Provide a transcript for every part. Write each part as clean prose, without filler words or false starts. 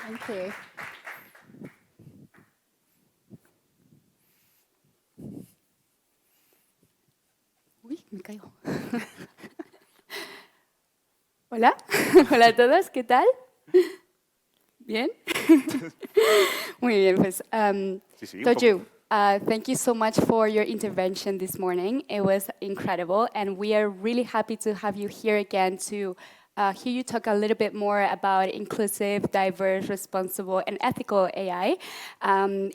Thank you. Uy, me caigo. Hola, hola a todos, ¿qué tal? ¿Bien? Muy bien, pues, Toju, thank you so much for your intervention this morning. It was incredible, and we are really happy to have you here again to hear you talk a little bit more about inclusive, diverse, responsible, and ethical AI.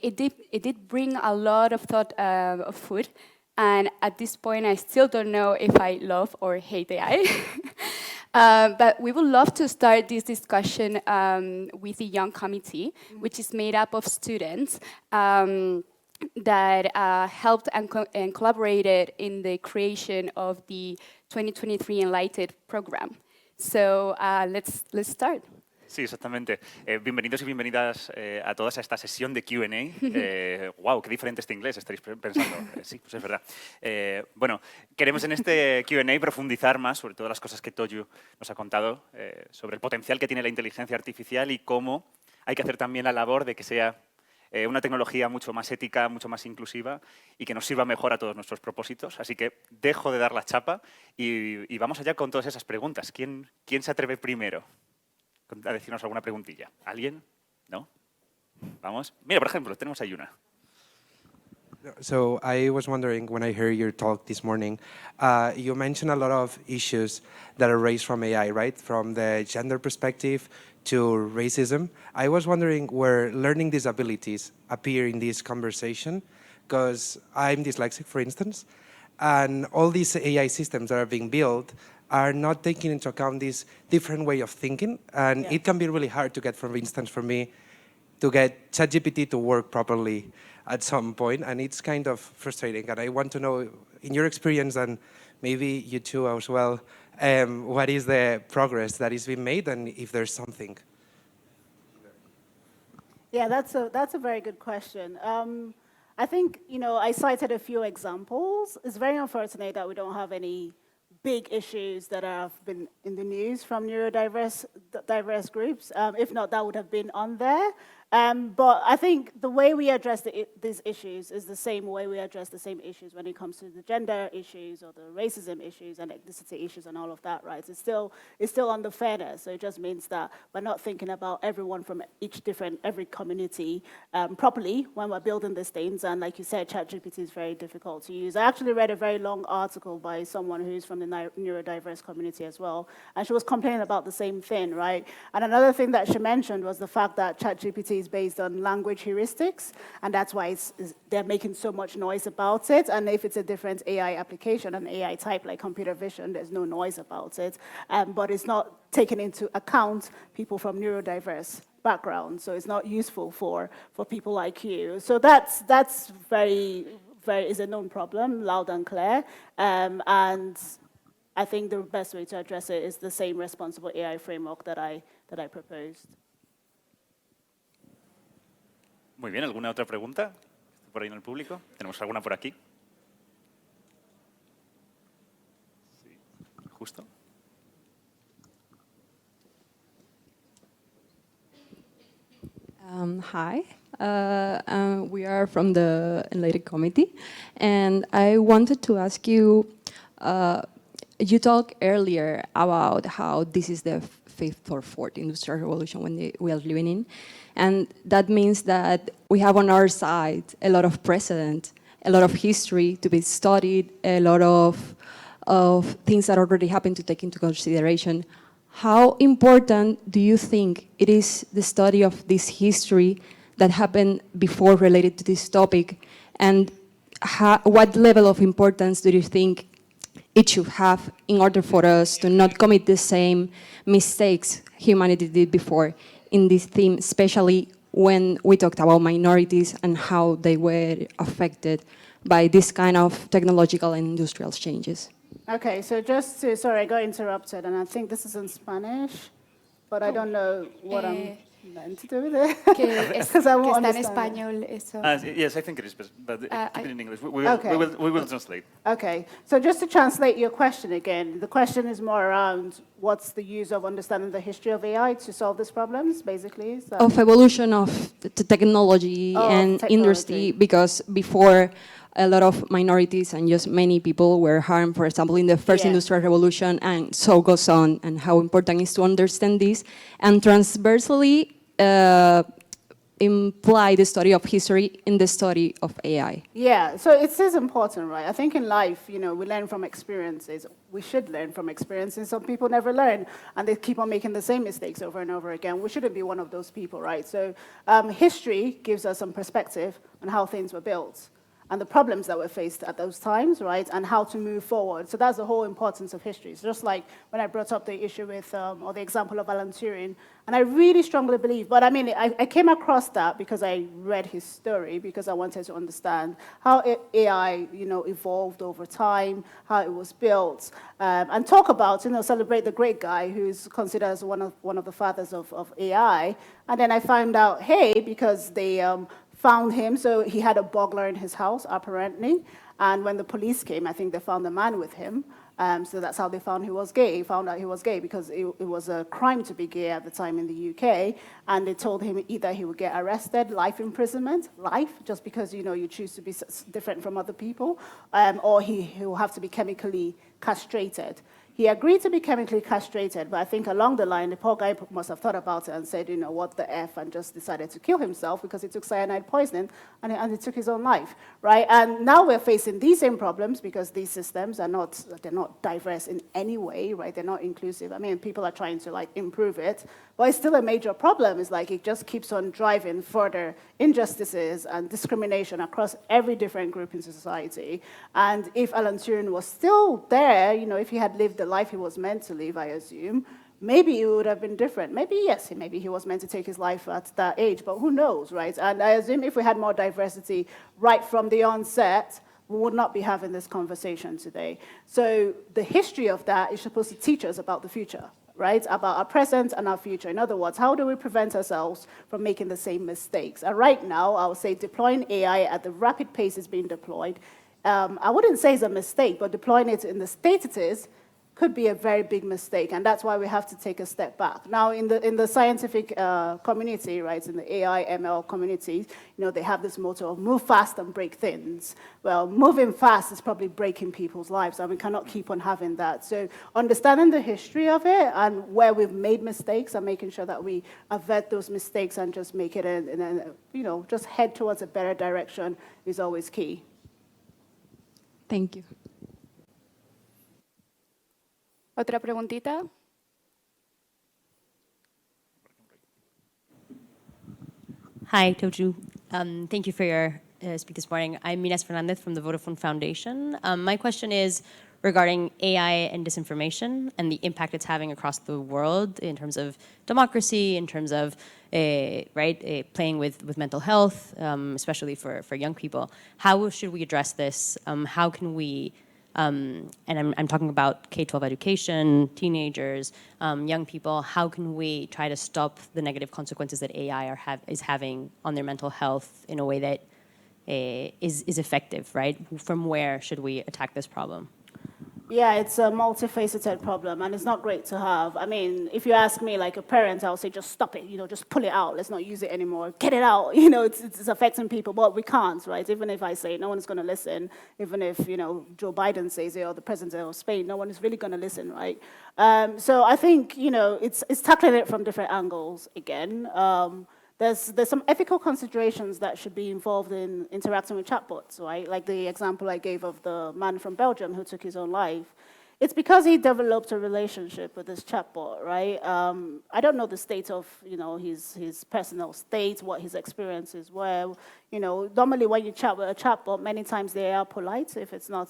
It did bring a lot of thought of food, and at this point, I still don't know if I love or hate AI. But we would love to start this discussion with the Young Committee, which is made up of students that helped and collaborated in the creation of the 2023 Enlightened program. So let's start. Sí, exactamente. Bienvenidos y bienvenidas a todas a esta sesión de Q&A. ¡Wow! ¡Qué diferente este inglés! Estaréis pensando. Sí, pues es verdad. Bueno, queremos en este Q&A profundizar más sobre todas las cosas que Toju nos ha contado, sobre el potencial que tiene la inteligencia artificial y cómo hay que hacer también la labor de que sea una tecnología mucho más ética, mucho más inclusiva y que nos sirva mejor a todos nuestros propósitos. Así que dejo de dar la chapa y vamos allá con todas esas preguntas. ¿Quién se atreve primero a decirnos alguna preguntilla? ¿Alguien? ¿No? Vamos. Mira, por ejemplo, tenemos ahí una. So I was wondering, when I heard your talk this morning, you mentioned a lot of issues that are raised from AI, right? From the gender perspective to racism. I was wondering where learning disabilities appear in this conversation, because I'm dyslexic, for instance, and all these AI systems that are being built are not taking into account this different way of thinking, and it can be really hard to get, for instance, for me, to get ChatGPT to work properly at some point, and it's kind of frustrating. And I want to know, in your experience, and maybe you too as well, what is the progress that is being made, and if there's something? Yeah, that's a very good question. I think, I cited a few examples. It's very unfortunate that we don't have any big issues that have been in the news from diverse groups. If not, that would have been on there. But I think the way we address these issues is the same way we address the same issues when it comes to the gender issues or the racism issues and ethnicity issues and all of that, right? It's still on the fairness. So it just means that we're not thinking about everyone from every community properly when we're building these things. And like you said, ChatGPT is very difficult to use. I actually read a very long article by someone who's from the neurodiverse community as well. And she was complaining about the same thing, right? And another thing that she mentioned was the fact that ChatGPT is based on language heuristics, and that's why they're making so much noise about it. And if it's a different AI application, an AI type like computer vision, there's no noise about it. But it's not taking into account people from neurodiverse backgrounds, so it's not useful for people like you. So that's very is a known problem, loud and clear. And I think the best way to address it is the same responsible AI framework that I proposed. Muy bien, ¿alguna otra pregunta? ¿Por ahí en el público? ¿Tenemos alguna por aquí? Sí, justo. Hi, we are from the Enlightened Committee, and I wanted to ask you, you talked earlier about how this is the fifth or fourth industrial revolution we are living in, and that means that we have on our side a lot of precedent, a lot of history to be studied, a lot of things that already happened to take into consideration. How important do you think it is the study of this history that happened before related to this topic, and what level of importance do you think it should have in order for us to not commit the same mistakes humanity did before in this theme, especially when we talked about minorities and how they were affected by this kind of technological and industrial changes? Okay, so sorry, I got interrupted, and I think this is in Spanish, but I don't know what I'm meant to do with it. Que está en español eso. Yes, I think it is, but keep it in English. We will translate. Okay, so just to translate your question again, the question is more around what's the use of understanding the history of AI to solve these problems, basically? So, Of evolution of the technology Oh, of and industry, technology. because before a lot of minorities and just many people were harmed, for example, in the first Yeah. industrial revolution, and so goes on, and how important it is to understand this, and transversely imply the study of history in the study of AI. yeah, so it is important, right? I think in life, you know, we learn from experiences. We should learn from experiences. Some people never learn, and they keep on making the same mistakes over and over again. We shouldn't be one of those people, right? So history gives us some perspective on how things were built and the problems that were faced at those times, right, and how to move forward. So that's the whole importance of history. It's just like when I brought up the issue with, or the example of Alan Turing, and I really strongly believe, but I mean, I came across that because I read his story, because I wanted to understand how AI, you know, evolved over time, how it was built, and talk about, you know, celebrate the great guy who's considered as one of the fathers of AI. And then I found out, hey, because they found him, so he had a burglar in his house, apparently. And when the police came, I think they found a man with him. So that's how they found he was gay. Found out he was gay because it was a crime to be gay at the time in the UK. And they told him either he would get arrested, life imprisonment, life, just because, you know, you choose to be different from other people, or he will have to be chemically castrated. He agreed to be chemically castrated, but I think along the line, the poor guy must have thought about it and said, you know, what the F, and just decided to kill himself because he took cyanide poisoning and he took his own life, right? And now we're facing these same problems because these systems are they're not diverse in any way, right? They're not inclusive. I mean, people are trying to like improve it, but it's still a major problem. It's like it just keeps on driving further injustices and discrimination across every different group in society. And if Alan Turing was still there, you know, if he had lived the life he was meant to live, I assume, maybe it would have been different. Maybe, yes, maybe he was meant to take his life at that age, but who knows, right? And I assume if we had more diversity right from the onset, we would not be having this conversation today. So the history of that is supposed to teach us about the future, right? About our present and our future. In other words, how do we prevent ourselves from making the same mistakes? And right now, I would say deploying AI at the rapid pace it's being deployed, I wouldn't say it's a mistake, but deploying it in the state it is could be a very big mistake, and that's why we have to take a step back. Now, in the scientific community, right, in the AI, ML community, you know, they have this motto of move fast and break things. Well, moving fast is probably breaking people's lives, and we cannot keep on having that. So understanding the history of it and where we've made mistakes and making sure that we avert those mistakes and just make it, you know, just head towards a better direction is always key. Thank you. ¿Otra preguntita? Hi, Toju. Thank you for your speak this morning. I'm Inés Fernandez from the Vodafone Foundation. My question is regarding AI and disinformation and the impact it's having across the world in terms of democracy, in terms of playing with mental health, especially for young people. How should we address this? How can we, and I'm talking about K-12 education, teenagers, young people, how can we try to stop the negative consequences that AI is having on their mental health in a way that is effective, right? From where should we attack this problem? Yeah, it's a multifaceted problem, and it's not great to have. I mean, if you ask me, like a parent, I'll say just stop it, you know, just pull it out. Let's not use it anymore. Get it out. You know, it's affecting people, but we can't, right? Even if I say it, no one's going to listen. Even if, you know, Joe Biden says it or the president of Spain, no one is really going to listen, right? So I think, you know, it's tackling it from different angles again. There's some ethical considerations that should be involved in interacting with chatbots, right? Like the example I gave of the man from Belgium who took his own life. It's because he developed a relationship with this chatbot, right? I don't know the state of, you know, his personal state, what his experiences were. You know, normally when you chat with a chatbot, many times they are polite. If it's not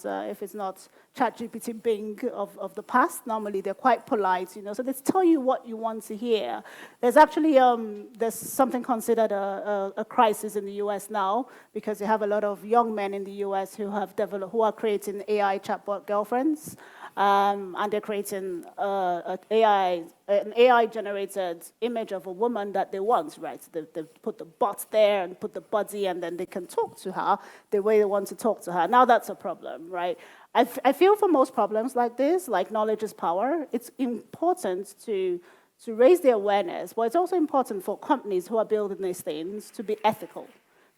ChatGPT Bing of the past, normally they're quite polite, you know. So they tell you what you want to hear. There's actually there's something considered a crisis in the U.S. now because you have a lot of young men in the U.S. who are creating AI chatbot girlfriends. And they're creating an AI-generated image of a woman that they want, right? So they put the bot there and put the body, and then they can talk to her the way they want to talk to her. Now that's a problem, right? I feel for most problems like this, like knowledge is power, it's important to raise the awareness, but it's also important for companies who are building these things to be ethical,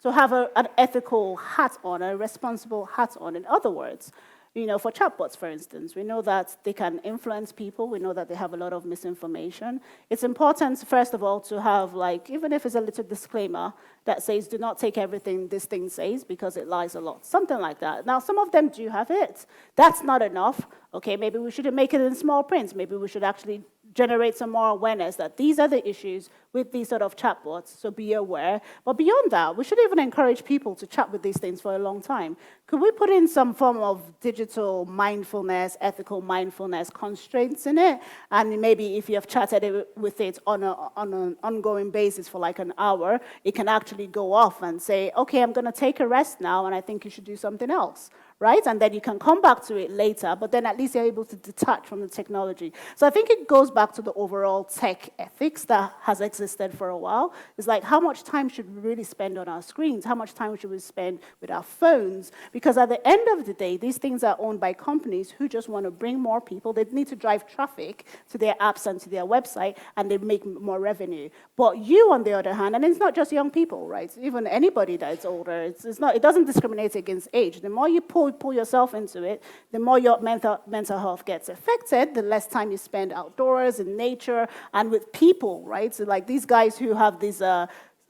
to have an ethical hat on, a responsible hat on. In other words, for chatbots, for instance, we know that they can influence people. We know that they have a lot of misinformation. It's important, first of all, to have, even if it's a little disclaimer that says, do not take everything this thing says because it lies a lot, something like that. Now, some of them do have it. That's not enough. Okay, maybe we shouldn't make it in small print. Maybe we should actually generate some more awareness that these are the issues with these sort of chatbots, so be aware. But beyond that, we should even encourage people to chat with these things for a long time. Could we put in some form of digital mindfulness, ethical mindfulness constraints in it? And maybe if you have chatted with it on an ongoing basis for like an hour, it can actually go off and say, okay, I'm going to take a rest now, and I think you should do something else. Right? And then you can come back to it later, but then at least you're able to detach from the technology. So I think it goes back to the overall tech ethics that has existed for a while. It's like, how much time should we really spend on our screens? How much time should we spend with our phones? Because at the end of the day, these things are owned by companies who just want to bring more people. They need to drive traffic to their apps and to their website, and they make more revenue. But you, on the other hand, and it's not just young people, right? Even anybody that is older, it doesn't discriminate against age. The more you pull yourself into it, the more your mental health gets affected, the less time you spend outdoors, in nature, and with people, right? So like these guys who have these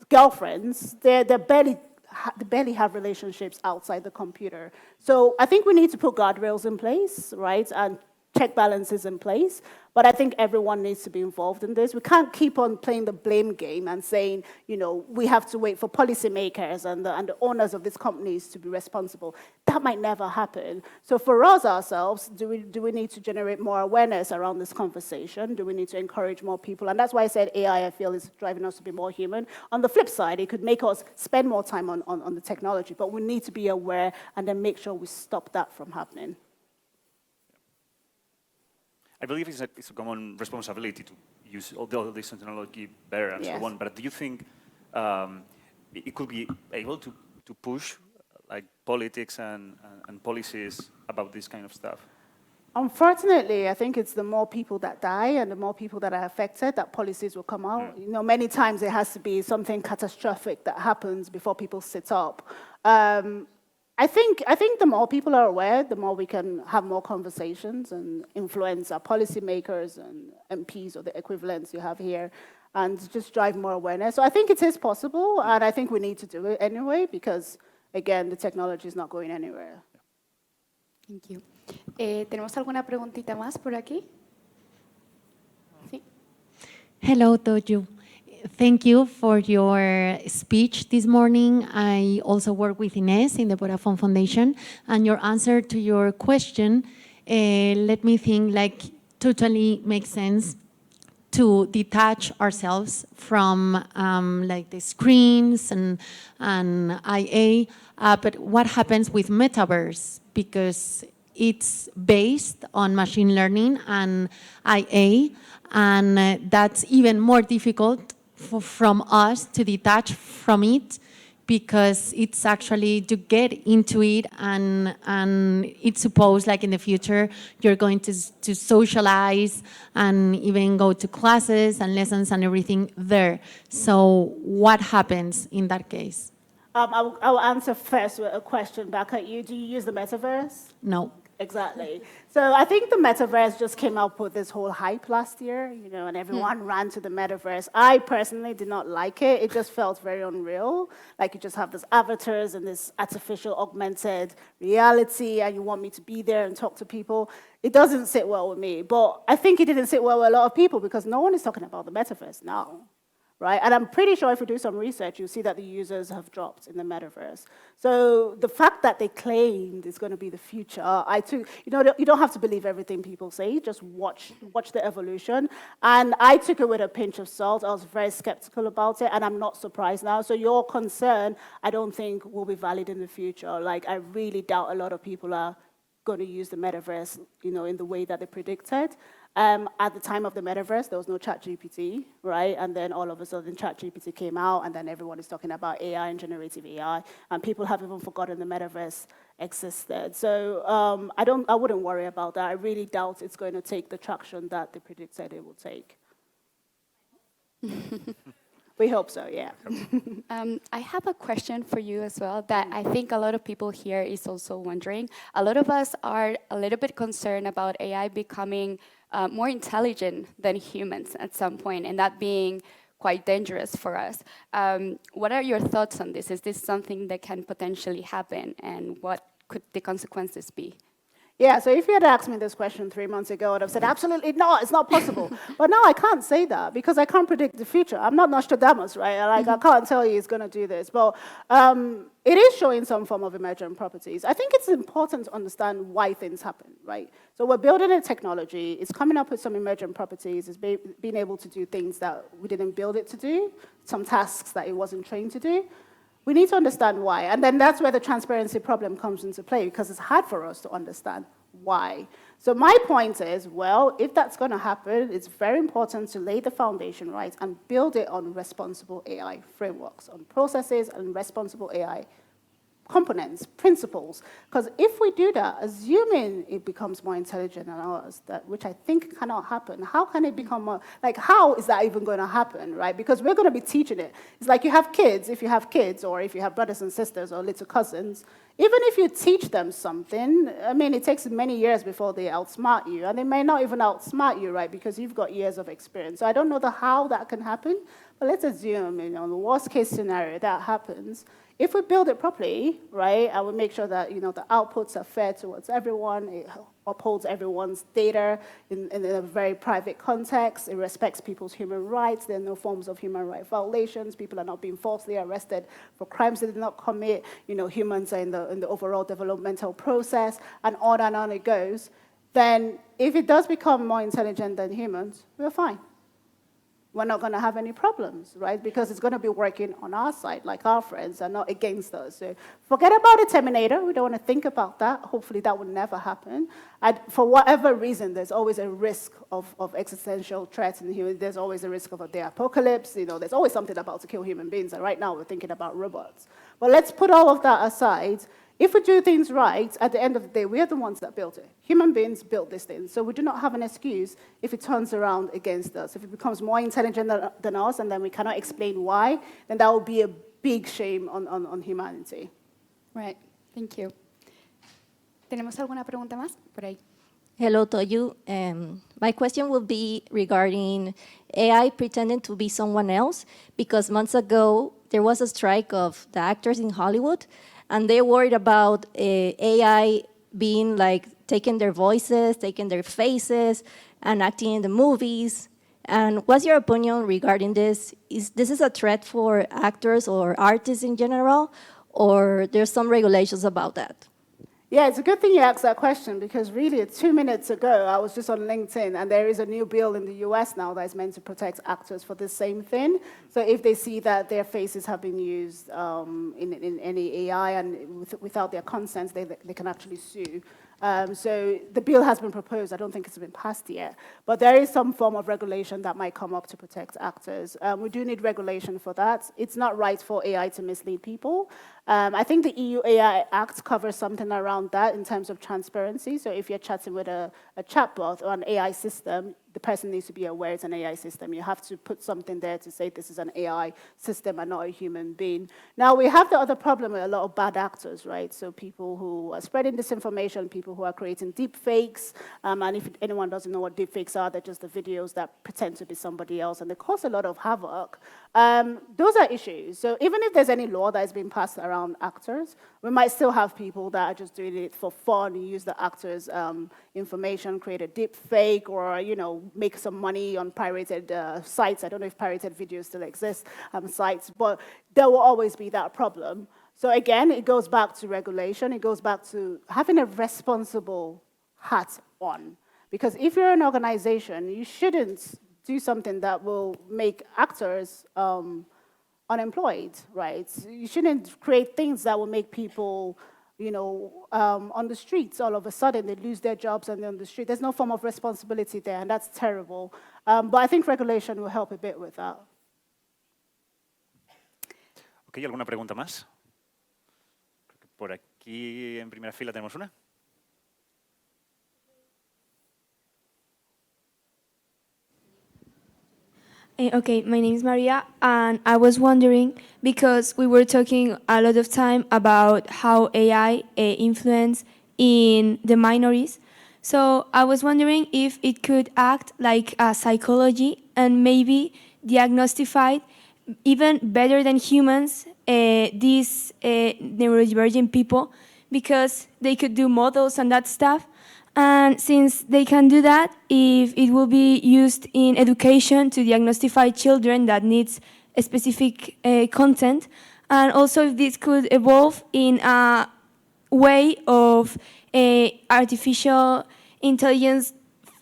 girlfriends, they barely have relationships outside the computer. So I think we need to put guardrails in place, right? And check balances in place. But I think everyone needs to be involved in this. We can't keep on playing the blame game and saying, we have to wait for policymakers and the owners of these companies to be responsible. That might never happen. So for us ourselves, do we need to generate more awareness around this conversation? Do we need to encourage more people? And that's why I said AI, I feel, is driving us to be more human. On the flip side, it could make us spend more time on the technology, but we need to be aware and then make sure we stop that from happening. I believe it's a common responsibility to use all this technology better and Yes. so on. But do you think it could be able to push like politics and policies about this kind of stuff? Unfortunately, I think it's the more people that die and the more people that are affected that policies will come out. Many times it has to be something catastrophic that happens before people sit up. I think the more people are aware, the more we can have more conversations and influence our policymakers and MPs or the equivalents you have here and just drive more awareness. So I think it is possible, and I think we need to do it anyway because, again, the technology is not going anywhere. Thank you. ¿Tenemos alguna preguntita más por aquí? Sí. Hello, Toju. Thank you for your speech this morning. I also work with Ines in the Vodafone Foundation, and your answer to your question, let me think, totally makes sense to detach ourselves from the screens and IA. But what happens with metaverse? Because it's based on machine learning and IA, and that's even more difficult from us to detach from it, because it's actually to get into it, and it's supposed in the future you're going to socialize and even go to classes and lessons and everything there. So what happens in that case? I'll answer first with a question back at you. Do you use the metaverse? No. Exactly. So I think the metaverse just came up with this whole hype last year, and everyone ran to the metaverse. I personally did not like it. It just felt very unreal. Like you just have these avatars and this artificial augmented reality, and you want me to be there and talk to people. It doesn't sit well with me. But I think it didn't sit well with a lot of people because no one is talking about the metaverse now. Right? And I'm pretty sure if you do some research, you'll see that the users have dropped in the metaverse. So the fact that they claimed it's going to be the future, you don't have to believe everything people say, just watch the evolution. And I took it with a pinch of salt. I was very skeptical about it, and I'm not surprised now. So your concern, I don't think will be valid in the future. I really doubt a lot of people are going to use the metaverse, in the way that they predicted. At the time of the metaverse, there was no ChatGPT, right? And then all of a sudden, ChatGPT came out, and then everyone is talking about AI and generative AI, and people have even forgotten the metaverse existed. So I wouldn't worry about that. I really doubt it's going to take the traction that they predicted it will take. We hope so, yeah. I have a question for you as well that I think a lot of people here is also wondering. A lot of us are a little bit concerned about AI becoming more intelligent than humans at some point, and that being quite dangerous for us. What are your thoughts on this? Is this something that can potentially happen, and what could the consequences be? Yeah, so if you had asked me this question 3 months ago, I'd have said, absolutely not, it's not possible. But now I can't say that because I can't predict the future. I'm not Nostradamus, right? Like, I can't tell you it's going to do this. But it is showing some form of emergent properties. I think it's important to understand why things happen, right? So we're building a technology. It's coming up with some emergent properties. It's being able to do things that we didn't build it to do, some tasks that it wasn't trained to do. We need to understand why. And then that's where the transparency problem comes into play, because it's hard for us to understand why. So my point is, well, if that's going to happen, it's very important to lay the foundation right and build it on responsible AI frameworks, on processes and responsible AI components, principles. Because if we do that, assuming it becomes more intelligent than ours, which I think cannot happen, how can it become more, like, how is that even going to happen, right? Because we're going to be teaching it. It's like you have kids, if you have kids, or if you have brothers and sisters or little cousins, even if you teach them something, I mean, it takes many years before they outsmart you, and they may not even outsmart you, right, because you've got years of experience. So I don't know how that can happen, but let's assume, the worst case scenario that happens. If we build it properly, right, and we make sure that, the outputs are fair towards everyone, it upholds everyone's data in a very private context, it respects people's human rights, there are no forms of human rights violations, people are not being falsely arrested for crimes they did not commit, humans are in the overall developmental process, and on it goes, then if it does become more intelligent than humans, we're fine. We're not going to have any problems, right? Because it's going to be working on our side, like our friends, and not against us. So forget about a Terminator. We don't want to think about that. Hopefully that will never happen. And for whatever reason, there's always a risk of existential threats in humans. There's always a risk of the apocalypse. There's always something about to kill human beings. And right now we're thinking about robots. But let's put all of that aside. If we do things right, at the end of the day, we are the ones that built it. Human beings built this thing. So we do not have an excuse if it turns around against us. If it becomes more intelligent than us and then we cannot explain why, then that will be a big shame on humanity. Right. Thank you. ¿Tenemos alguna pregunta más por ahí? Hello, Toyu. My question will be regarding AI pretending to be someone else, because months ago there was a strike of the actors in Hollywood, and they're worried about AI being like taking their voices, taking their faces, and acting in the movies. And what's your opinion regarding this? Is this a threat for actors or artists in general, or there's some regulations about that? Yeah, it's a good thing you asked that question, because really 2 minutes ago, I was just on LinkedIn, and there is a new bill in the US now that is meant to protect actors for the same thing. So if they see that their faces have been used in any AI and without their consent, they can actually sue. So the bill has been proposed. I don't think it's been passed yet. But there is some form of regulation that might come up to protect actors. We do need regulation for that. It's not right for AI to mislead people. I think the EU AI Act covers something around that in terms of transparency. So if you're chatting with a chatbot or an AI system, the person needs to be aware it's an AI system. You have to put something there to say this is an AI system and not a human being. Now, we have the other problem with a lot of bad actors, right? So people who are spreading disinformation, people who are creating deep fakes, and if anyone doesn't know what deep fakes are, they're just the videos that pretend to be somebody else, and they cause a lot of havoc. Those are issues. So even if there's any law that is being passed around actors, we might still have people that are just doing it for fun, use the actors' information, create a deep fake, or make some money on pirated sites. I don't know if pirated videos still exist, sites, but there will always be that problem. So again, it goes back to regulation. It goes back to having a responsible hat on. Because if you're an organization, you shouldn't do something that will make actors unemployed, right? You shouldn't create things that will make people on the streets. All of a sudden, they lose their jobs and they're on the street. There's no form of responsibility there, and that's terrible. But I think regulation will help a bit with that. Ok, ¿alguna pregunta más? Creo que por aquí en primera fila tenemos una. Okay, my name is Maria, and I was wondering, because we were talking a lot of time about how AI influence in the minorities, so I was wondering if it could act like a psychology and maybe diagnostify even better than humans these neurodivergent people, because they could do models and that stuff. And since they can do that, if it will be used in education to diagnostify children that needs a specific content, and also if this could evolve in a way of artificial intelligence,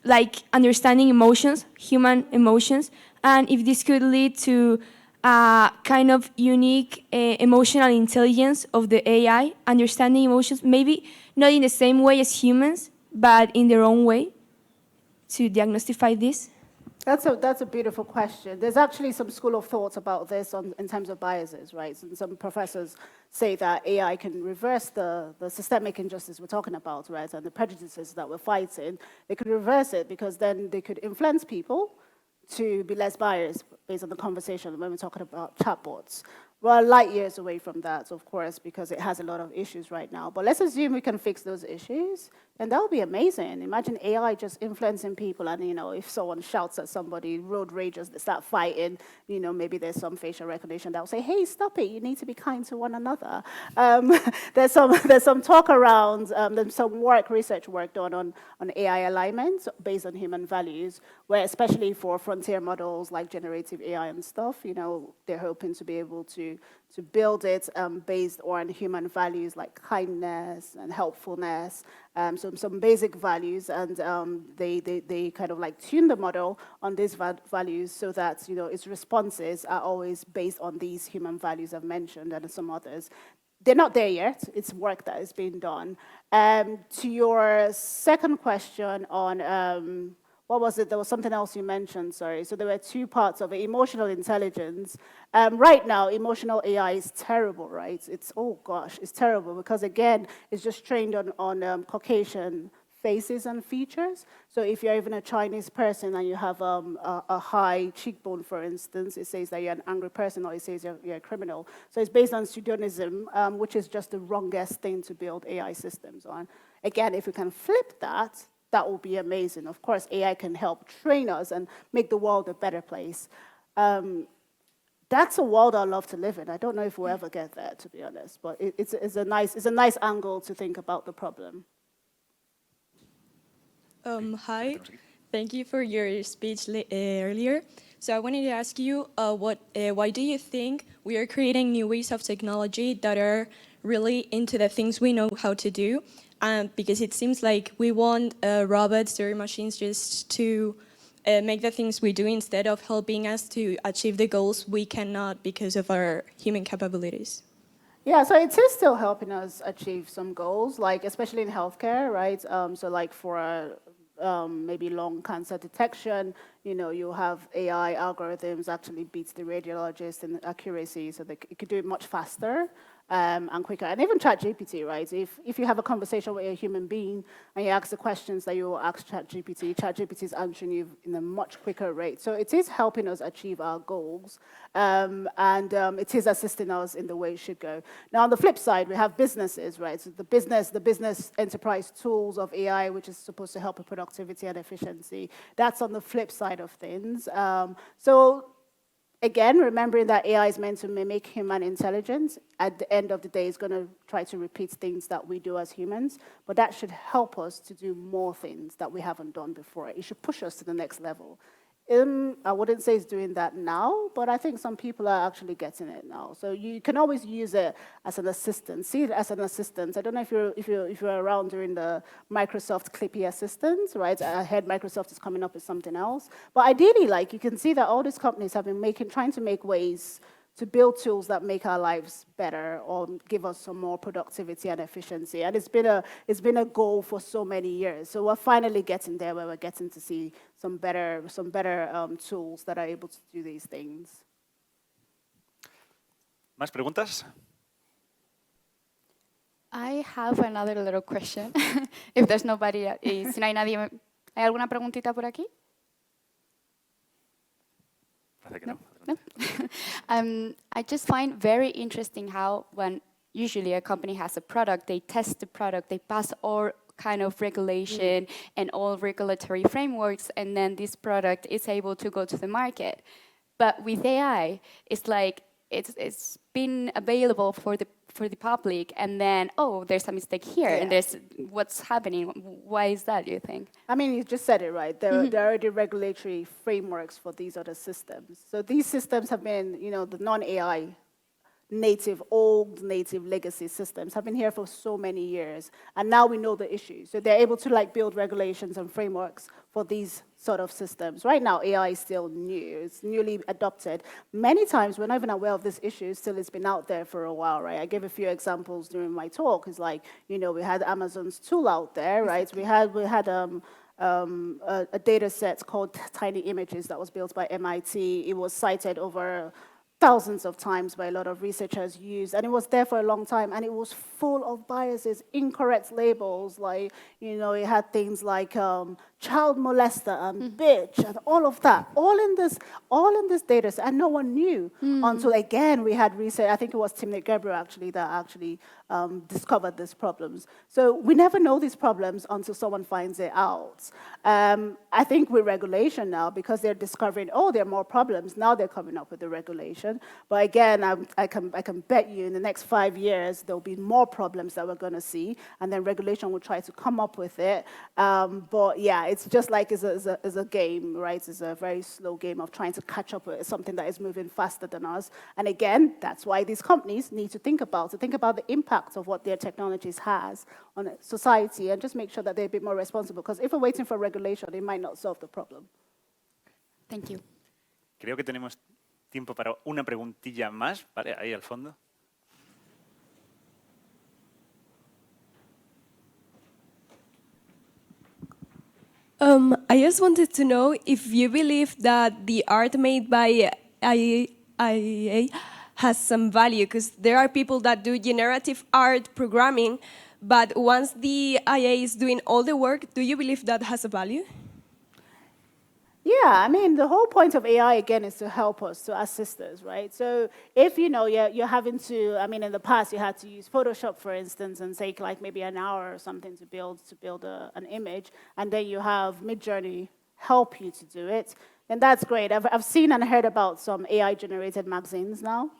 like understanding emotions, human emotions, and if this could lead to a kind of unique emotional intelligence of the AI, understanding emotions, maybe not in the same way as humans, but in their own way, to diagnostify this? That's a beautiful question. There's actually some school of thought about this in terms of biases, right? And some professors say that AI can reverse the systemic injustice we're talking about, right? And the prejudices that we're fighting. They could reverse it because then they could influence people to be less biased based on the conversation when we're talking about chatbots. We're light years away from that, of course, because it has a lot of issues right now. But let's assume we can fix those issues, and that would be amazing. Imagine AI just influencing people, and if someone shouts at somebody, road ragers, they start fighting, maybe there's some facial recognition that will say, hey, stop it, you need to be kind to one another. There's some talk around, there's some research work done on AI alignment based on human values, where especially for frontier models like generative AI and stuff, they're hoping to be able to build it based on human values like kindness and helpfulness, some basic values, and they kind of like tune the model on these values so that its responses are always based on these human values I've mentioned and some others. They're not there yet. It's work that is being done. To your second question on what was it? There was something else you mentioned, sorry. So there were two parts of it. Emotional intelligence. Right now, emotional AI is terrible, right? It's terrible because, again, it's just trained on Caucasian faces and features. So if you're even a Chinese person and you have a high cheekbone, for instance, it says that you're an angry person or it says you're a criminal. So it's based on pseudonism, which is just the wrongest thing to build AI systems on. Again, if we can flip that, that will be amazing. Of course, AI can help train us and make the world a better place. That's a world I'd love to live in. I don't know if we'll ever get there, to be honest, but it's a nice angle to think about the problem. Hi, thank you for your speech earlier. So I wanted to ask you, why do you think we are creating new ways of technology that are really into the things we know how to do? Because it seems like we want robots or machines just to make the things we do instead of helping us to achieve the goals we cannot because of our human capabilities. Yeah, so it is still helping us achieve some goals, like especially in healthcare, right? So like for maybe lung cancer detection, you have AI algorithms actually beats the radiologist in accuracy, so it could do it much faster. And quicker. And even ChatGPT, right? If you have a conversation with a human being and you ask the questions that you will ask ChatGPT is answering you in a much quicker rate. So it is helping us achieve our goals, and it is assisting us in the way it should go. Now, on the flip side, we have businesses, right? So the business enterprise tools of AI, which is supposed to help with productivity and efficiency, that's on the flip side of things. Again, remembering that AI is meant to mimic human intelligence, at the end of the day, it's going to try to repeat things that we do as humans, but that should help us to do more things that we haven't done before. It should push us to the next level. I wouldn't say it's doing that now, but I think some people are actually getting it now. So you can always use it as an assistant. See it as an assistant. I don't know if you're around during the Microsoft Clippy Assistant, right? I heard Microsoft is coming up with something else. But ideally, you can see that all these companies have been trying to make ways to build tools that make our lives better or give us some more productivity and efficiency. And it's been a goal for so many years. So we're finally getting there where we're getting to see some better tools that are able to do these things. ¿Más preguntas? I have another little question. If there's nobody, si no hay nadie, ¿hay alguna preguntita por aquí? Parece que no. No? I just find very interesting how when usually a company has a product, they test the product, they pass all kind of regulation and all regulatory frameworks, and then this product is able to go to the market. But with AI, it's like it's been available for the public, and then, oh, there's a mistake here, and there's what's happening. Why is that, do you think? I mean, you just said it right. There are already regulatory frameworks for these other systems. So these systems have been, the non-AI native, old native legacy systems have been here for so many years, and now we know the issues. So they're able to build regulations and frameworks for these sort of systems. Right now, AI is still new, it's newly adopted. Many times we're not even aware of this issue, still it's been out there for a while, right? I gave a few examples during my talk. It's like, we had Amazon's tool out there, right? We had a data set called Tiny Images that was built by MIT. It was cited over thousands of times by a lot of researchers used, and it was there for a long time, and it was full of biases, incorrect labels, it had things like child molester and bitch and all of that, all in this data set, and no one knew until, again, we had research. I think it was Timnit Gebru that discovered these problems. So we never know these problems until someone finds it out. I think with regulation now, because they're discovering, there are more problems, now they're coming up with the regulation. But again, I can bet you in the next 5 years, there'll be more problems that we're going to see, and then regulation will try to come up with it. But yeah, it's just like it's a game, right? It's a very slow game of trying to catch up with something that is moving faster than us. And again, that's why these companies need to think about the impact of what their technologies has on society, and just make sure that they're a bit more responsible. Because if we're waiting for regulation, it might not solve the problem. Thank you. Creo que tenemos tiempo para una preguntilla más, ¿vale? Ahí al fondo. I just wanted to know if you believe that the art made by IA has some value, because there are people that do generative art programming, but once the IA is doing all the work, do you believe that has a value? Yeah, I mean, the whole point of AI, again, is to help us, to assist us, right? So if, you're having to, in the past, you had to use Photoshop, for instance, and take maybe an hour or something to build an image, and then you have Midjourney help you to do it, then that's great. I've seen and heard about some AI-generated magazines now,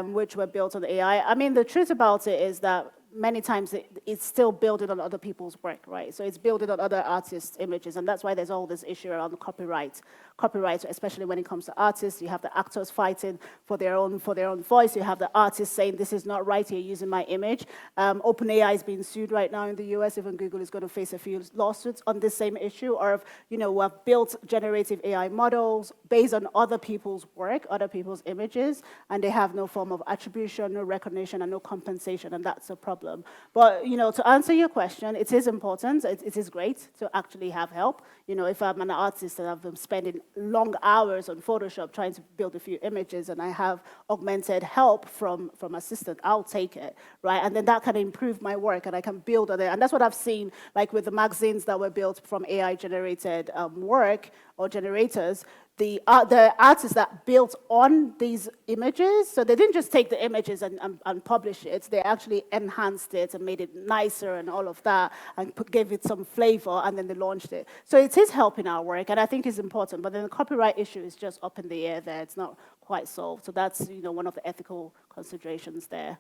which were built on AI. The truth about it is that many times it's still building on other people's work, right? So it's building on other artists' images, and that's why there's all this issue around the copyright, especially when it comes to artists. You have the actors fighting for their own voice. You have the artists saying, this is not right, you're using my image. OpenAI is being sued right now in the US. Even Google is going to face a few lawsuits on this same issue, or if, we have built generative AI models based on other people's work, other people's images, and they have no form of attribution, no recognition, and no compensation, and that's a problem. But, to answer your question, it is important, it is great to actually have help. If I'm an artist and I've been spending long hours on Photoshop trying to build a few images, and I have augmented help from assistant, I'll take it, right? And then that can improve my work, and I can build on it. And that's what I've seen, with the magazines that were built from AI-generated work or generators. The artists that built on these images, so they didn't just take the images and publish it, they actually enhanced it and made it nicer and all of that, and gave it some flavor, and then they launched it. So it is helping our work, and I think it's important, but then the copyright issue is just up in the air there, it's not quite solved. So that's, one of the ethical considerations there.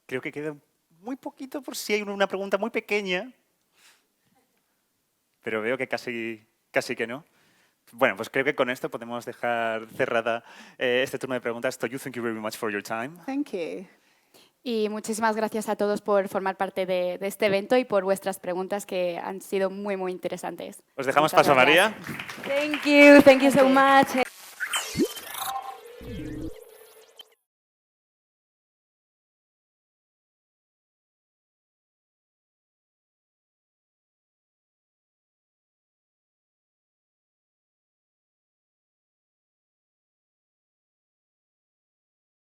Creo que queda muy poquito por si hay una pregunta muy pequeña, pero veo que casi que no. Bueno, pues creo que con esto podemos dejar cerrada este turno de preguntas. Toyu, thank you very much for your time. Thank you. Y muchísimas gracias a todos por formar parte de este evento y por vuestras preguntas, que han sido muy, muy interesantes. Os dejamos paso a María. Thank you so much.